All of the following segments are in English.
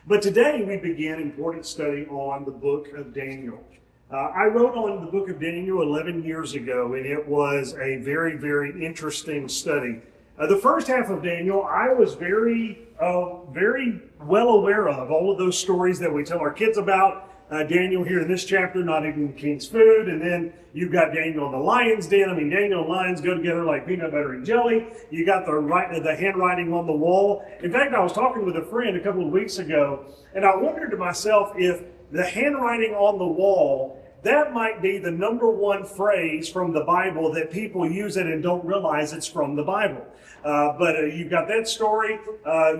But today we begin an important study on the book of Daniel. I wrote on the book of Daniel 11 years ago, and it was a very, very interesting study. The first half of Daniel, I was very well aware of all of those stories that we tell our kids about. Daniel here in this chapter, not eating the king's food, and then you've got Daniel in the lion's den. I mean, Daniel and lions go together like peanut butter and jelly. You got the handwriting on the wall. In fact, I was talking with a friend a couple of weeks ago, and I wondered to myself if the handwriting on the wall, that might be the number one phrase from the Bible that people use it and don't realize it's from the Bible. But you've got that story.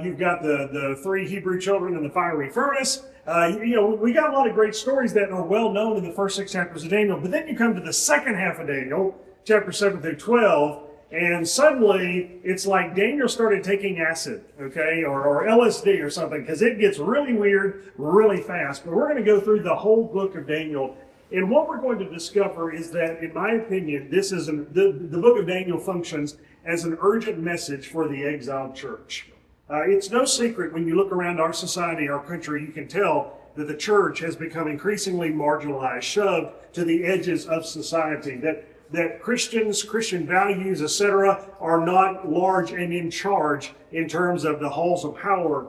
You've got the three Hebrew children in the fiery furnace. We got a lot of great stories that are well known in the first 6 chapters of Daniel. But then you come to the second half of Daniel, chapter 7 through 12, and suddenly it's like Daniel started taking acid, okay, or LSD or something, because it gets really weird really fast. But we're going to go through the whole book of Daniel. And what we're going to discover is that, in my opinion, the book of Daniel functions as an urgent message for the exiled church. It's no secret when you look around our society, our country, you can tell that the church has become increasingly marginalized, shoved to the edges of society, that Christians, Christian values, etc., are not large and in charge in terms of the halls of power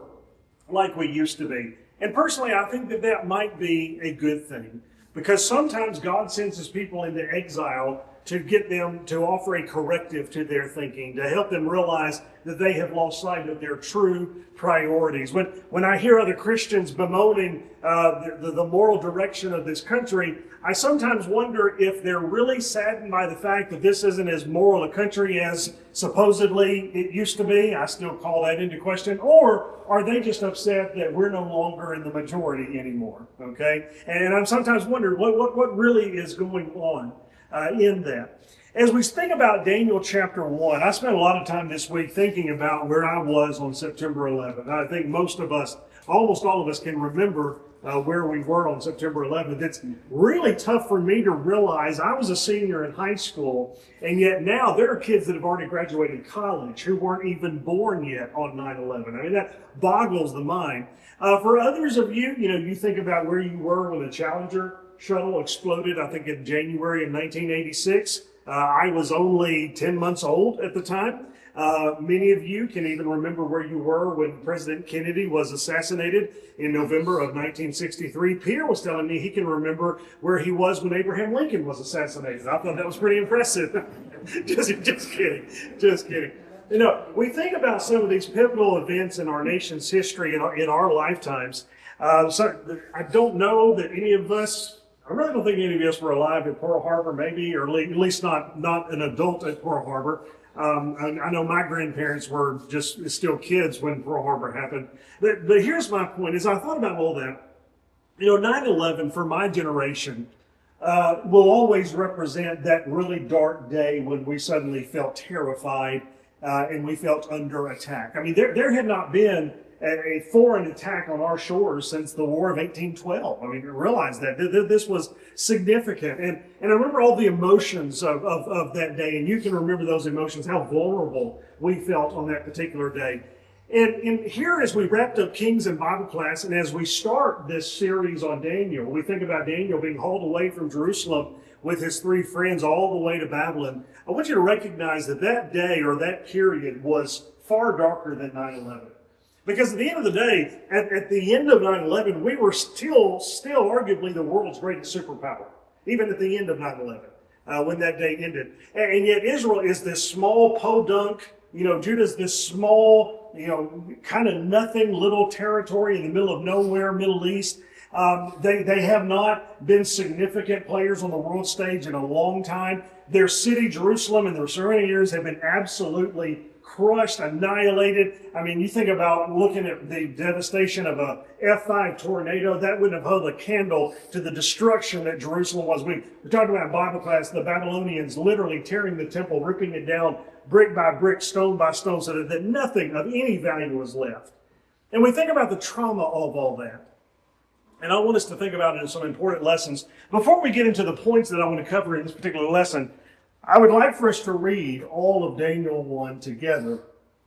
like we used to be. And personally, I think that might be a good thing, because sometimes God sends his people into exile to get them to offer a corrective to their thinking, to help them realize that they have lost sight of their true priorities. When I hear other Christians bemoaning the moral direction of this country, I sometimes wonder if they're really saddened by the fact that this isn't as moral a country as supposedly it used to be. I still call that into question. Or are they just upset that we're no longer in the majority anymore? Okay? And I'm sometimes wondering what really is going on in that. As we think about Daniel chapter 1, I spent a lot of time this week thinking about where I was on September 11th. I think most of us, almost all of us, can remember where we were on September 11th. It's really tough for me to realize I was a senior in high school, and yet now there are kids that have already graduated college who weren't even born yet on 9/11. I mean, that boggles the mind. For others of you, you think about where you were when the Challenger shuttle exploded, I think in January of 1986. I was only 10 months old at the time. Many of you can even remember where you were when President Kennedy was assassinated in November of 1963. Peter was telling me he can remember where he was when Abraham Lincoln was assassinated. I thought that was pretty impressive. just kidding. We think about some of these pivotal events in our nation's history in our lifetimes. So I don't know that any of us, I really don't think any of us were alive at Pearl Harbor, maybe, or at least not an adult at Pearl Harbor. I know my grandparents were just still kids when Pearl Harbor happened. But here's my point, as I thought about all that, 9/11 for my generation will always represent that really dark day when we suddenly felt terrified and we felt under attack. I mean, there had not been a foreign attack on our shores since the War of 1812. I mean, realize that this was significant. And I remember all the emotions of that day, and you can remember those emotions, how vulnerable we felt on that particular day. And here, as we wrapped up Kings and Bible class, and as we start this series on Daniel, we think about Daniel being hauled away from Jerusalem with his 3 friends all the way to Babylon. I want you to recognize that day or that period was far darker than 9/11. Because at the end of the day, at the end of 9/11, we were still arguably the world's greatest superpower, even at the end of 9/11, when that day ended. And yet Israel is this small podunk, Judah's this small, kind of nothing little territory in the middle of nowhere, Middle East. They have not been significant players on the world stage in a long time. Their city, Jerusalem, and their surrounding areas have been absolutely crushed, annihilated. I mean, you think about looking at the devastation of a F5 tornado, that wouldn't have held a candle to the destruction that Jerusalem was. We talked about in Bible class, the Babylonians literally tearing the temple, ripping it down brick by brick, stone by stone, so that nothing of any value was left. And we think about the trauma of all that. And I want us to think about it in some important lessons. Before we get into the points that I want to cover in this particular lesson, I would like for us to read all of Daniel 1 together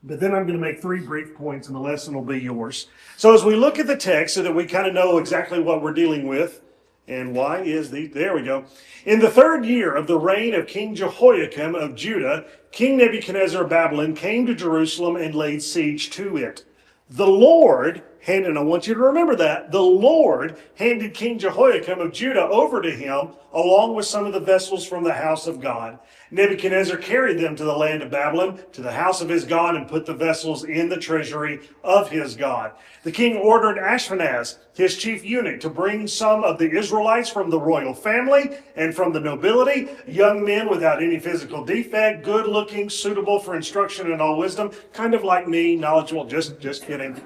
But then I'm going to make 3 brief points and the lesson will be yours. So as we look at the text so that we kind of know exactly what we're dealing with, and why is there we go. In the 3rd year of the reign of King Jehoiakim of Judah, King Nebuchadnezzar of Babylon came to Jerusalem and laid siege to it. The Lord handed, and I want you to remember that, the Lord handed King Jehoiakim of Judah over to him, along with some of the vessels from the house of God. Nebuchadnezzar carried them to the land of Babylon, to the house of his God, and put the vessels in the treasury of his God. The king ordered Ashpenaz, his chief eunuch, to bring some of the Israelites from the royal family and from the nobility, young men without any physical defect, good-looking, suitable for instruction in all wisdom, kind of like me, knowledgeable, just kidding,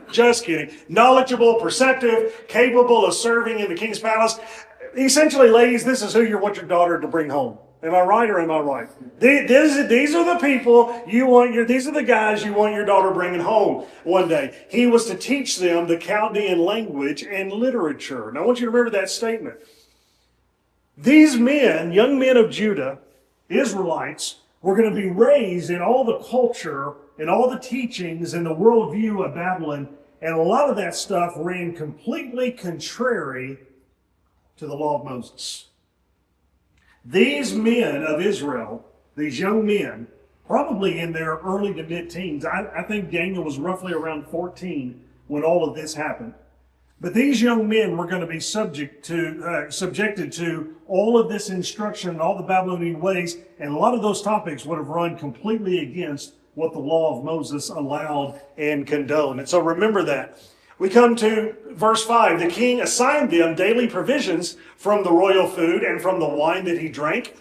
knowledgeable, perceptive, capable of serving in the king's palace. Essentially, ladies, this is who you want your daughter to bring home. Am I right or am I right? These are the people these are the guys you want your daughter bringing home one day. He was to teach them the Chaldean language and literature. Now I want you to remember that statement. These men, young men of Judah, Israelites, were going to be raised in all the culture and all the teachings and the worldview of Babylon, and a lot of that stuff ran completely contrary to the law of Moses. These men of Israel, these young men, probably in their early to mid-teens, I think Daniel was roughly around 14 when all of this happened. But these young men were going to be subjected to all of this instruction and all the Babylonian ways, and a lot of those topics would have run completely against what the law of Moses allowed and condoned. And so remember that. We come to verse 5. The king assigned them daily provisions from the royal food and from the wine that he drank.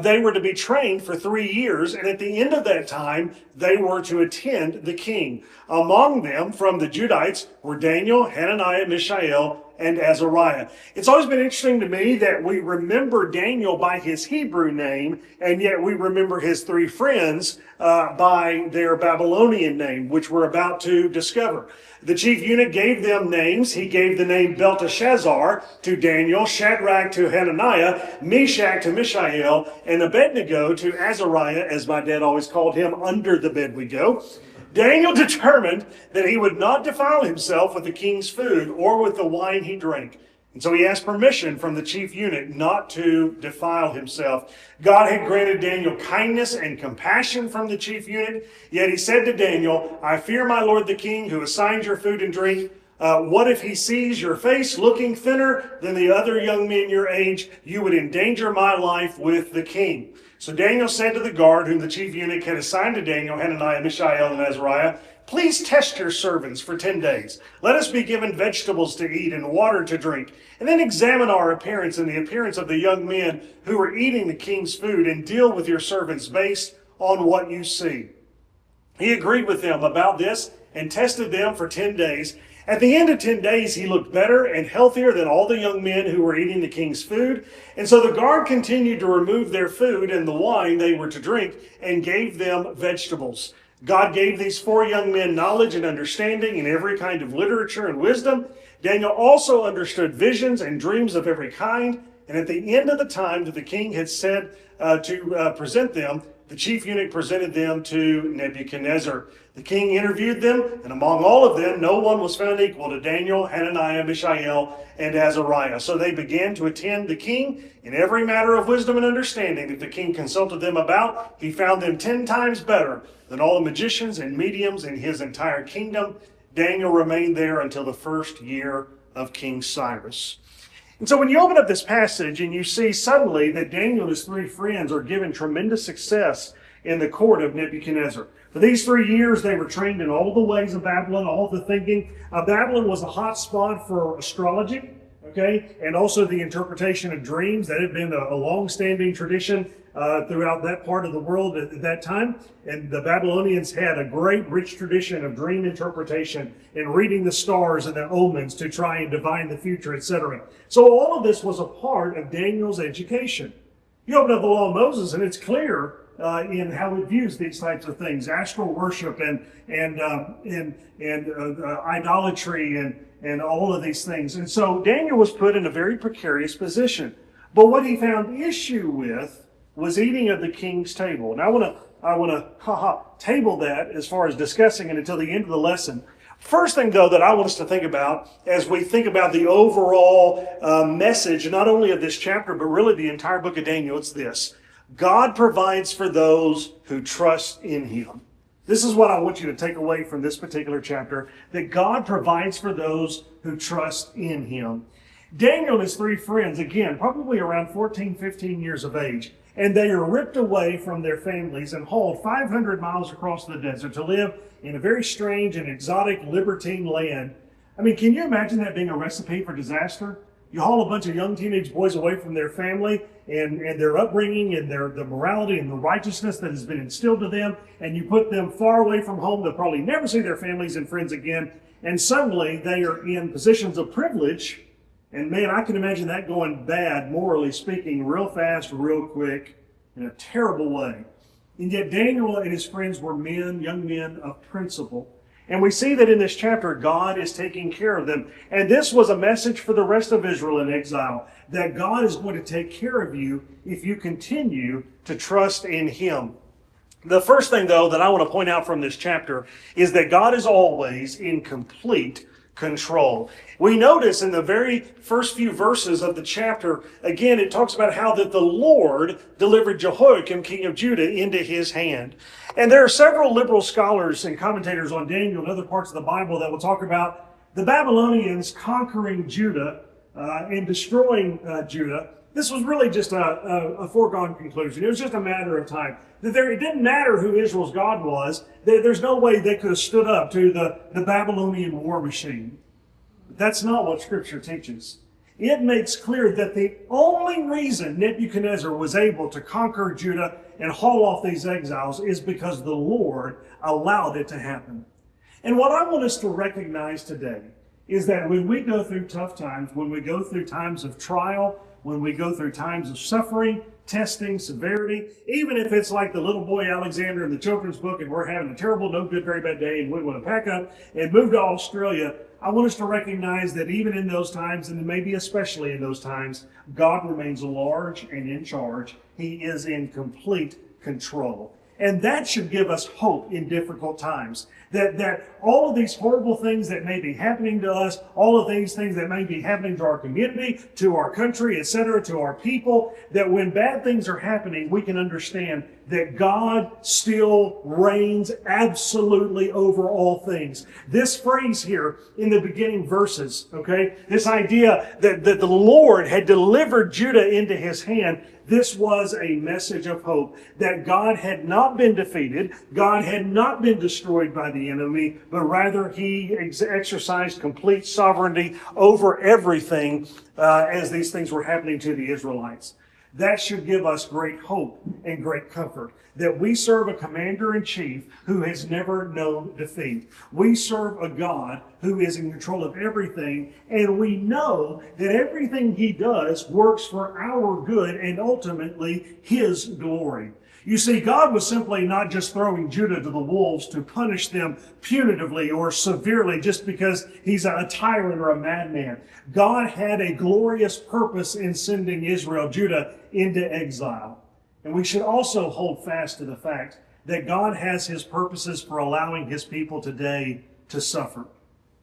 They were to be trained for 3 years, and at the end of that time, they were to attend the king. Among them, from the Judites, were Daniel, Hananiah, Mishael, and Azariah. It's always been interesting to me that we remember Daniel by his Hebrew name, and yet we remember his 3 friends by their Babylonian name, which we're about to discover. The chief eunuch gave them names. He gave the name Belteshazzar to Daniel, Shadrach to Hananiah, Meshach to Mishael, and Abednego to Azariah, as my dad always called him, under the bed we go. Daniel determined that he would not defile himself with the king's food or with the wine he drank. And so he asked permission from the chief eunuch not to defile himself. God had granted Daniel kindness and compassion from the chief eunuch, yet he said to Daniel, I fear my lord the king who assigned your food and drink. What if he sees your face looking thinner than the other young men your age? You would endanger my life with the king. So Daniel said to the guard whom the chief eunuch had assigned to Daniel, Hananiah, Mishael, and Azariah, please test your servants for 10 days. Let us be given vegetables to eat and water to drink, and then examine our appearance and the appearance of the young men who are eating the king's food, and deal with your servants based on what you see. He agreed with them about this and tested them for 10 days. At the end of 10 days, he looked better and healthier than all the young men who were eating the king's food. And so the guard continued to remove their food and the wine they were to drink and gave them vegetables. God gave these 4 young men knowledge and understanding in every kind of literature and wisdom. Daniel also understood visions and dreams of every kind. And at the end of the time that the king had said to present them, the chief eunuch presented them to Nebuchadnezzar. The king interviewed them, and among all of them, no one was found equal to Daniel, Hananiah, Mishael, and Azariah. So they began to attend the king in every matter of wisdom and understanding that the king consulted them about. He found them 10 times better than all the magicians and mediums in his entire kingdom. Daniel remained there until the 1st year of King Cyrus. And so when you open up this passage and you see suddenly that Daniel and his 3 friends are given tremendous success in the court of Nebuchadnezzar. For these 3 years, they were trained in all the ways of Babylon, all the thinking. Babylon was a hot spot for astrology, okay, and also the interpretation of dreams. That had been a long-standing tradition throughout that part of the world at that time. And the Babylonians had a great, rich tradition of dream interpretation and reading the stars and the omens to try and divine the future, etc. So all of this was a part of Daniel's education. You open up the law of Moses, and it's clear in how it views these types of things, astral worship and idolatry and all of these things. And so Daniel was put in a very precarious position. But what he found issue with was eating at the king's table. Now I want to I want to table that as far as discussing it until the end of the lesson. First thing, though, that I want us to think about as we think about the overall message, not only of this chapter, but really the entire book of Daniel, it's this. God provides for those who trust in Him. This is what I want you to take away from this particular chapter, that God provides for those who trust in Him. Daniel and his three friends, again, probably around 14, 15 years of age, and they are ripped away from their families and hauled 500 miles across the desert to live in a very strange and exotic libertine land. I mean, can you imagine that being a recipe for disaster? You haul a bunch of young teenage boys away from their family and their upbringing and the morality and the righteousness that has been instilled to them, and you put them far away from home. They'll probably never see their families and friends again, and suddenly they are in positions of privilege. And man, I can imagine that going bad, morally speaking, real fast, real quick, in a terrible way. And yet Daniel and his friends were men, young men of principle. And we see that in this chapter, God is taking care of them. And this was a message for the rest of Israel in exile, that God is going to take care of you if you continue to trust in Him. The first thing, though, that I want to point out from this chapter is that God is always in complete control. We notice in the very first few verses of the chapter, again, it talks about how that the Lord delivered Jehoiakim, king of Judah, into his hand. And there are several liberal scholars and commentators on Daniel and other parts of the Bible that will talk about the Babylonians conquering Judah and destroying Judah. This was really just a foregone conclusion. It was just a matter of time. It didn't matter who Israel's God was. There's no way they could have stood up to the Babylonian war machine. But that's not what Scripture teaches. It makes clear that the only reason Nebuchadnezzar was able to conquer Judah and haul off these exiles is because the Lord allowed it to happen. And what I want us to recognize today is that when we go through tough times, when we go through times of trial, when we go through times of suffering, testing, severity, even if it's like the little boy Alexander in the children's book and we're having a terrible, no good, very bad day and we want to pack up and move to Australia, I want us to recognize that even in those times, and maybe especially in those times, God remains large and in charge. He is in complete control. And that should give us hope in difficult times. That all of these horrible things that may be happening to us, all of these things that may be happening to our community, to our country, etc., to our people, that when bad things are happening, we can understand that God still reigns absolutely over all things. This phrase here in the beginning verses, okay, this idea that the Lord had delivered Judah into his hand, this was a message of hope that God had not been defeated, God had not been destroyed by the enemy, but rather He exercised complete sovereignty over everything as these things were happening to the Israelites. That should give us great hope and great comfort, that we serve a commander-in-chief who has never known defeat. We serve a God who is in control of everything, and we know that everything He does works for our good and ultimately His glory. You see, God was simply not just throwing Judah to the wolves to punish them punitively or severely just because He's a tyrant or a madman. God had a glorious purpose in sending Israel, Judah, into exile. And we should also hold fast to the fact that God has His purposes for allowing His people today to suffer.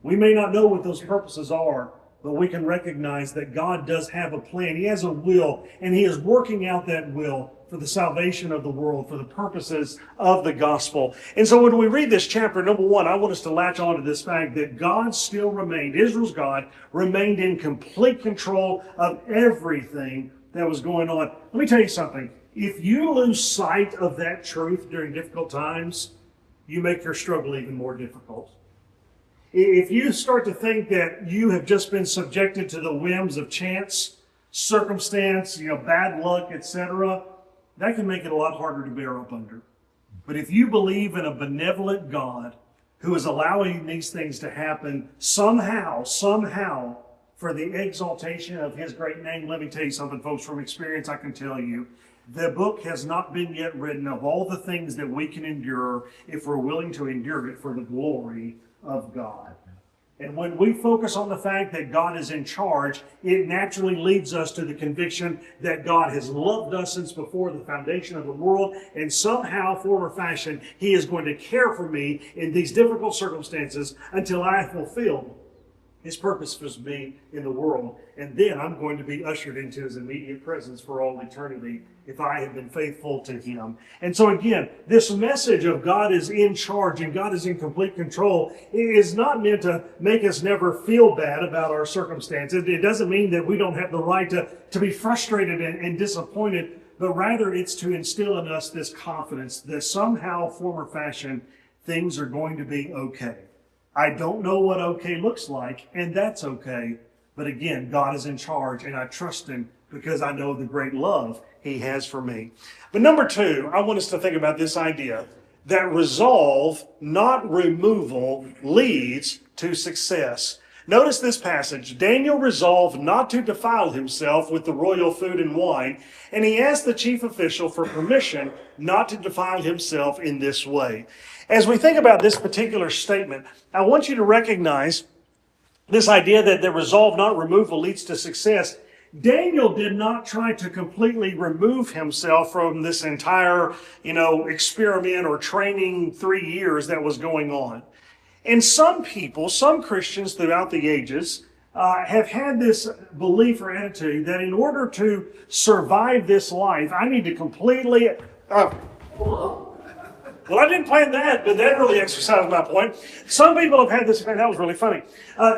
We may not know what those purposes are, but we can recognize that God does have a plan. He has a will, and He is working out that will for the salvation of the world, for the purposes of the gospel. And so when we read this chapter, number one, I want us to latch on to this fact that God still remained, Israel's God, remained in complete control of everything that was going on. Let me tell you something. If you lose sight of that truth during difficult times, you make your struggle even more difficult. If you start to think that you have just been subjected to the whims of chance, circumstance, bad luck, etc., that can make it a lot harder to bear up under. But if you believe in a benevolent God who is allowing these things to happen somehow, for the exaltation of His great name, let me tell you something, folks, from experience I can tell you, the book has not been yet written of all the things that we can endure if we're willing to endure it for the glory of God. And when we focus on the fact that God is in charge, it naturally leads us to the conviction that God has loved us since before the foundation of the world, and somehow, form or fashion, He is going to care for me in these difficult circumstances until I have fulfilled His purpose for me in the world. And then I'm going to be ushered into His immediate presence for all eternity if I have been faithful to Him. And so again, this message of God is in charge and God is in complete control is not meant to make us never feel bad about our circumstances. It doesn't mean that we don't have the right to be frustrated and disappointed, but rather it's to instill in us this confidence that somehow, form or fashion, things are going to be okay. I don't know what okay looks like, and that's okay. But again, God is in charge, and I trust Him because I know the great love He has for me. But number two, I want us to think about this idea that resolve, not removal, leads to success. Notice this passage. Daniel resolved not to defile himself with the royal food and wine, and he asked the chief official for permission not to defile himself in this way. As we think about this particular statement, I want you to recognize this idea that the resolve, not removal, leads to success. Daniel did not try to completely remove himself from this entire, experiment or training 3 years that was going on. And some people, some Christians throughout the ages, have had this belief or attitude that in order to survive this life, I need to completely... Well, I didn't plan that, but that really exercised my point. Some people have had this, that was really funny.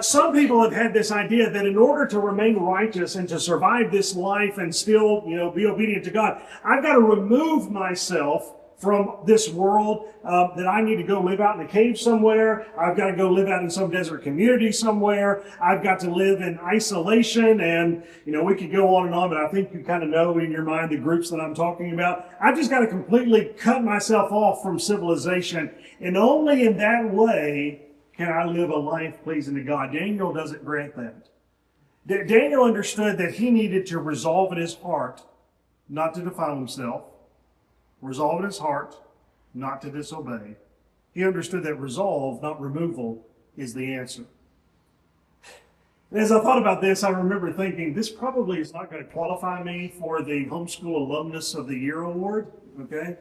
Some people have had this idea that in order to remain righteous and to survive this life and still, be obedient to God, I've got to remove myself from this world, that I need to go live out in a cave somewhere. I've got to go live out in some desert community somewhere. I've got to live in isolation, and, we could go on and on, but I think you kind of know in your mind the groups that I'm talking about. I've just got to completely cut myself off from civilization, and only in that way can I live a life pleasing to God. Daniel doesn't grant that. Daniel understood that he needed to resolve in his heart not to defile himself, resolve in his heart not to disobey. He understood that resolve, not removal, is the answer. And as I thought about this, I remember thinking, this probably is not going to qualify me for the Homeschool Alumnus of the Year award, okay?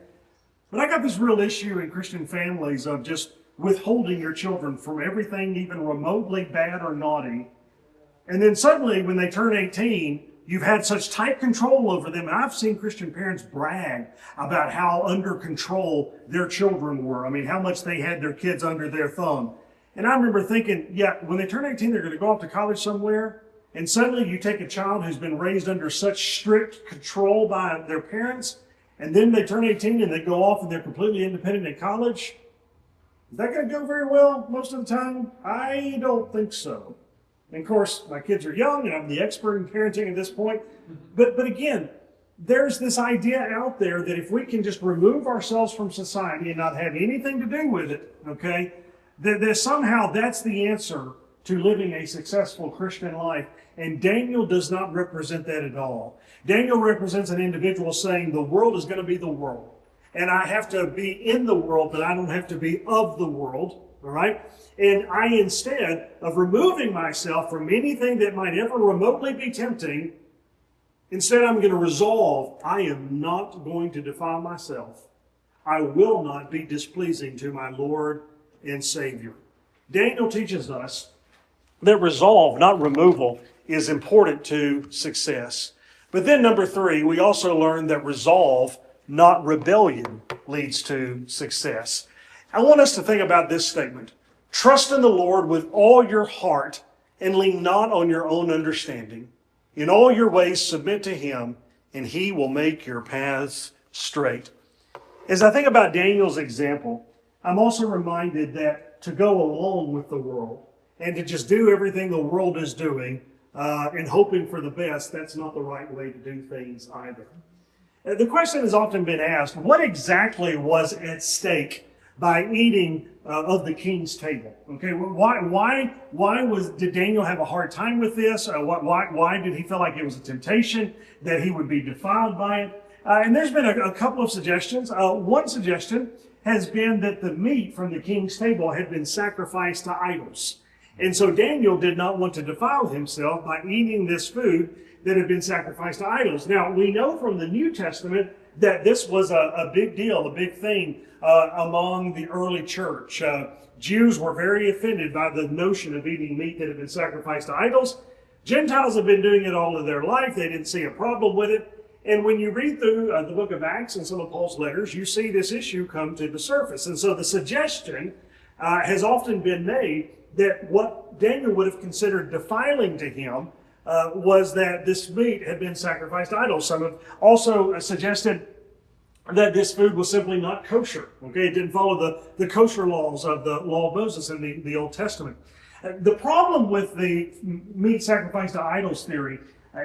But I got this real issue in Christian families of just withholding your children from everything even remotely bad or naughty. And then suddenly, when they turn 18, you've had such tight control over them. And I've seen Christian parents brag about how under control their children were. I mean, how much they had their kids under their thumb. And I remember thinking, when they turn 18, they're going to go off to college somewhere. And suddenly you take a child who's been raised under such strict control by their parents, and then they turn 18 and they go off and they're completely independent in college. Is that going to go very well most of the time? I don't think so. And of course, my kids are young and I'm the expert in parenting at this point. But again, there's this idea out there that if we can just remove ourselves from society and not have anything to do with it, okay, that somehow that's the answer to living a successful Christian life. And Daniel does not represent that at all. Daniel represents an individual saying the world is going to be the world. And I have to be in the world, but I don't have to be of the world. All right? And I, instead of removing myself from anything that might ever remotely be tempting, instead I'm going to resolve, I am not going to defile myself. I will not be displeasing to my Lord and Savior. Daniel teaches us that resolve, not removal, is important to success. But then number 3, we also learn that resolve, not rebellion, leads to success. I want us to think about this statement. Trust in the Lord with all your heart and lean not on your own understanding. In all your ways submit to Him, and He will make your paths straight. As I think about Daniel's example, I'm also reminded that to go along with the world and to just do everything the world is doing and hoping for the best, that's not the right way to do things either. The question has often been asked, what exactly was at stake by eating of the king's table? Okay, why did Daniel have a hard time with this? Why did he feel like it was a temptation, that he would be defiled by it? And there's been a couple of suggestions. One suggestion has been that the meat from the king's table had been sacrificed to idols. And so Daniel did not want to defile himself by eating this food that had been sacrificed to idols. Now, we know from the New Testament that this was a big deal, a big thing among the early church. Jews were very offended by the notion of eating meat that had been sacrificed to idols. Gentiles have been doing it all of their life. They didn't see a problem with it. And when you read through the book of Acts and some of Paul's letters, you see this issue come to the surface. And so the suggestion has often been made that what Daniel would have considered defiling to him was that this meat had been sacrificed to idols. Some have also suggested that this food was simply not kosher. Okay, it didn't follow the kosher laws of the law of Moses in the Old Testament. The problem with the meat sacrificed to idols theory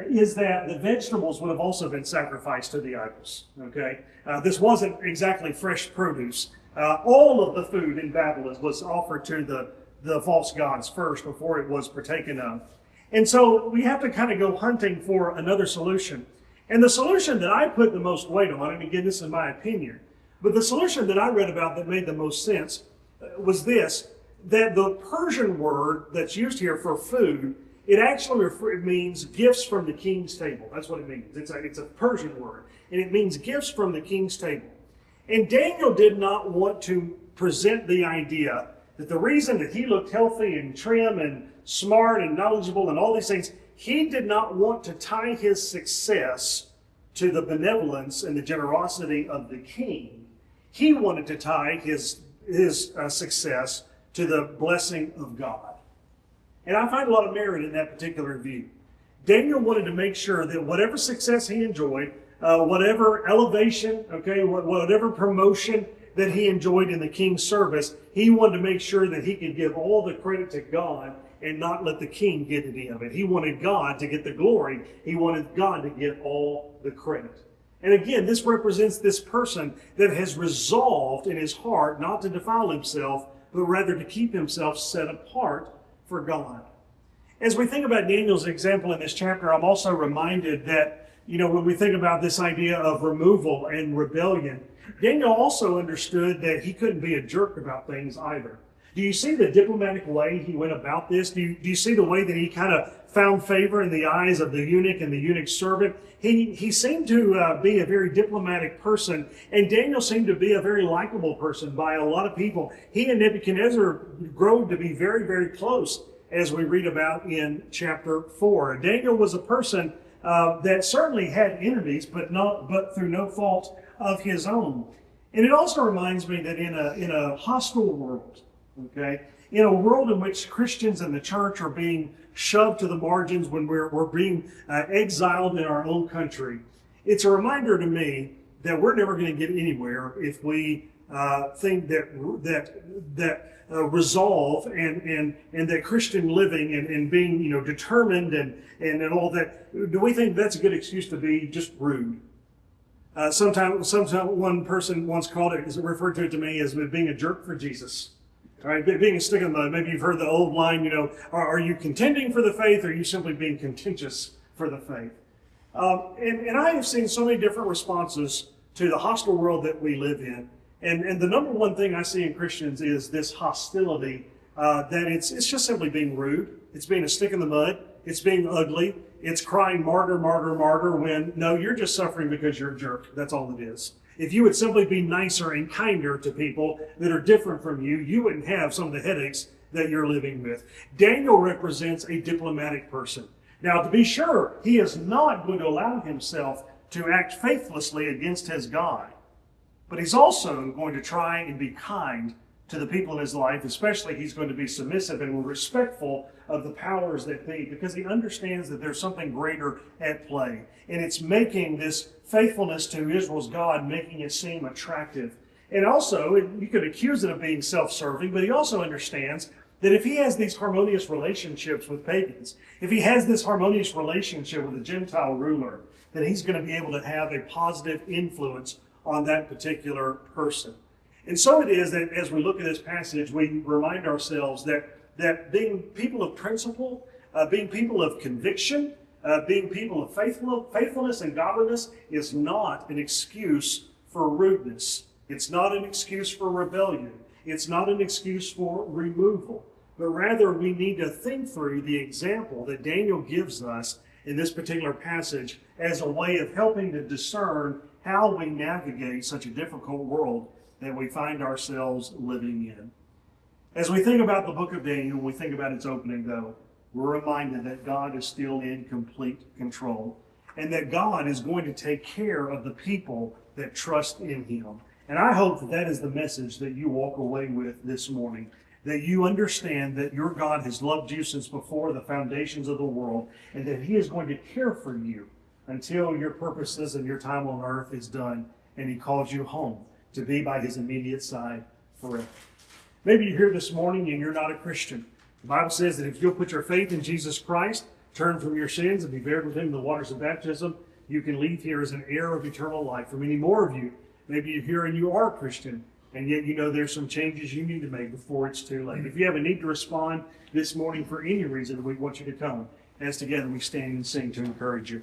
is that the vegetables would have also been sacrificed to the idols. Okay, this wasn't exactly fresh produce. All of the food in Babylon was offered to the false gods first before it was partaken of. And so we have to kind of go hunting for another solution. And the solution that I put the most weight on, and again, this is my opinion, but the solution that I read about that made the most sense was this, that the Persian word that's used here for food, it actually means gifts from the king's table. That's what it means. It's a Persian word, and it means gifts from the king's table. And Daniel did not want to present the idea that the reason that he looked healthy and trim and smart and knowledgeable and all these things, he did not want to tie his success to the benevolence and the generosity of the king. He wanted to tie his success to the blessing of God. And I find a lot of merit in that particular view. Daniel wanted to make sure that whatever success he enjoyed, whatever elevation, okay, whatever promotion that he enjoyed in the king's service, he wanted to make sure that he could give all the credit to God and not let the king get any of it. He wanted God to get the glory. He wanted God to get all the credit. And again, this represents this person that has resolved in his heart not to defile himself, but rather to keep himself set apart for God. As we think about Daniel's example in this chapter, I'm also reminded that, when we think about this idea of removal and rebellion, Daniel also understood that he couldn't be a jerk about things either. Do you see the diplomatic way he went about this? Do you see the way that he kind of found favor in the eyes of the eunuch and the eunuch's servant? He seemed to be a very diplomatic person, and Daniel seemed to be a very likable person by a lot of people. He and Nebuchadnezzar grew to be very, very close, as we read about in chapter 4. Daniel was a person that certainly had enemies, but through no fault of his own. And it also reminds me that in a hostile world, okay, in a world in which Christians and the church are being shoved to the margins, when we're being exiled in our own country, it's a reminder to me that we're never going to get anywhere if we think that resolve and that Christian living and being determined and all that. Do we think that's a good excuse to be just rude? Sometimes one person once referred to it to me as being a jerk for Jesus. All right, being a stick in the mud. Maybe you've heard the old line, are you contending for the faith, or are you simply being contentious for the faith? And I have seen so many different responses to the hostile world that we live in. And the number one thing I see in Christians is this hostility, that it's just simply being rude. It's being a stick in the mud. It's being ugly. It's crying martyr, martyr, martyr, when no, you're just suffering because you're a jerk. That's all it is. If you would simply be nicer and kinder to people that are different from you, you wouldn't have some of the headaches that you're living with. Daniel represents a diplomatic person. Now, to be sure, he is not going to allow himself to act faithlessly against his God. But he's also going to try and be kind to the people in his life, especially he's going to be submissive and respectful of the powers that be, because he understands that there's something greater at play. And it's making this faithfulness to Israel's God, making it seem attractive. And also, you could accuse it of being self-serving, but he also understands that if he has these harmonious relationships with pagans, if he has this harmonious relationship with a Gentile ruler, then he's going to be able to have a positive influence on that particular person. And so it is that as we look at this passage, we remind ourselves that being people of principle, being people of conviction, being people of faithfulness and godliness is not an excuse for rudeness. It's not an excuse for rebellion. It's not an excuse for removal. but rather we need to think through the example that Daniel gives us in this particular passage as a way of helping to discern how we navigate such a difficult world that we find ourselves living in. As we think about the book of Daniel, we think about its opening, though, we're reminded that God is still in complete control and that God is going to take care of the people that trust in him. And I hope that that is the message that you walk away with this morning, that you understand that your God has loved you since before the foundations of the world and that he is going to care for you until your purposes and your time on earth is done and he calls you home to be by his immediate side forever. Maybe you're here this morning and you're not a Christian. The Bible says that if you'll put your faith in Jesus Christ, turn from your sins and be buried with him in the waters of baptism, you can leave here as an heir of eternal life. For many more of you, maybe you're here and you are a Christian, and yet you know there's some changes you need to make before it's too late. If you have a need to respond this morning for any reason, we want you to come as together we stand and sing to encourage you.